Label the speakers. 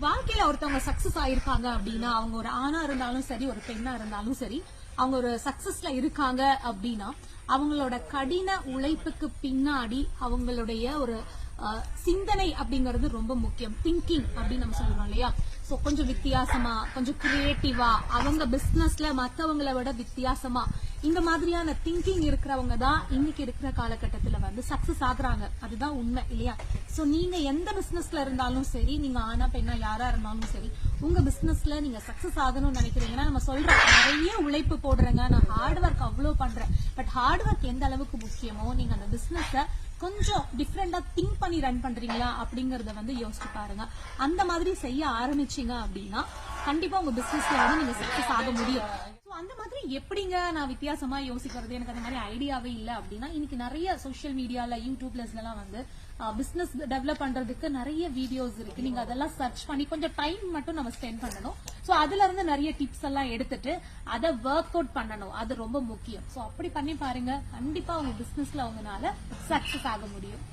Speaker 1: வாழ்க்கையில ஒருத்தவங்க சக்சஸ் ஆயிருக்காங்க அப்படின்னா அவங்க ஒரு ஆணா இருந்தாலும் சரி ஒரு பெண்ணா இருந்தாலும் சரி அவங்க ஒரு சக்சஸ்ல இருக்காங்க அப்படின்னா அவங்களோட கடின உழைப்புக்கு பின்னாடி அவங்களுடைய ஒரு சிந்தனை அப்படிங்கறது ரொம்ப முக்கியம். திங்கிங் அப்படின்னு நம்ம சொல்றோம் இல்லையா? சோ கொஞ்சம் வித்தியாசமா கொஞ்சம் கிரியேட்டிவா அவங்க பிசினஸ்ல மத்தவங்களை விட வித்தியாசமா இந்த மாதிரியான திங்கிங் இருக்கிறவங்க தான் இன்னைக்கு இருக்கிற காலகட்டத்துல வந்து சக்சஸ் ஆகுறாங்க. அதுதான் உண்மை இல்லையா? சோ நீங்க எந்த பிசினஸ்ல இருந்தாலும் சரி, நீங்க ஆனா பெண்ணா யாரா இருந்தாலும் சரி, உங்க பிசினஸ்ல நீங்க சக்சஸ் ஆகணும்னு நினைக்கிறீங்கன்னா நம்ம சொல்றோம் நிறைய உழைப்பு போடுறேங்க, நான் ஹார்ட் ஒர்க் அவ்வளவு பண்றேன். பட் ஹார்ட் ஒர்க் எந்த அளவுக்கு முக்கியமோ நீங்க அந்த பிசினஸ கொஞ்சம் டிஃப்ரெண்டா திங்க் பண்ணி ரன் பண்றீங்களா அப்படிங்கறத வந்து யோசிச்சு பாருங்க. அந்த மாதிரி செய்ய ஆரம்பிச்சீங்க அப்படின்னா கண்டிப்பா உங்க பிசினஸ்ல வந்து நீங்க சக்சஸ் ஆக முடியும். அந்த மாதிரி எப்படிங்க நான் வித்தியாசமா யோசிக்கிறது, எனக்கு அந்த மாதிரி ஐடியாவே இல்ல அப்படின்னா இன்னைக்கு நிறைய சோசியல் மீடியால யூடியூப்ல எல்லாம் வந்து பிசினஸ் டெவலப் பண்றதுக்கு நிறைய வீடியோஸ் இருக்கு. நீங்க அதெல்லாம் சர்ச் பண்ணி கொஞ்சம் டைம் மட்டும் நம்ம ஸ்பெண்ட் பண்ணணும். சோ அதுல இருந்து நிறைய டிப்ஸ் எல்லாம் எடுத்துட்டு அதை ஒர்க் அவுட் பண்ணணும். அது ரொம்ப முக்கியம். சோ அப்படி பண்ணி பாருங்க, கண்டிப்பா உங்க பிசினஸ்ல உங்களால சக்சஸ் ஆக முடியும்.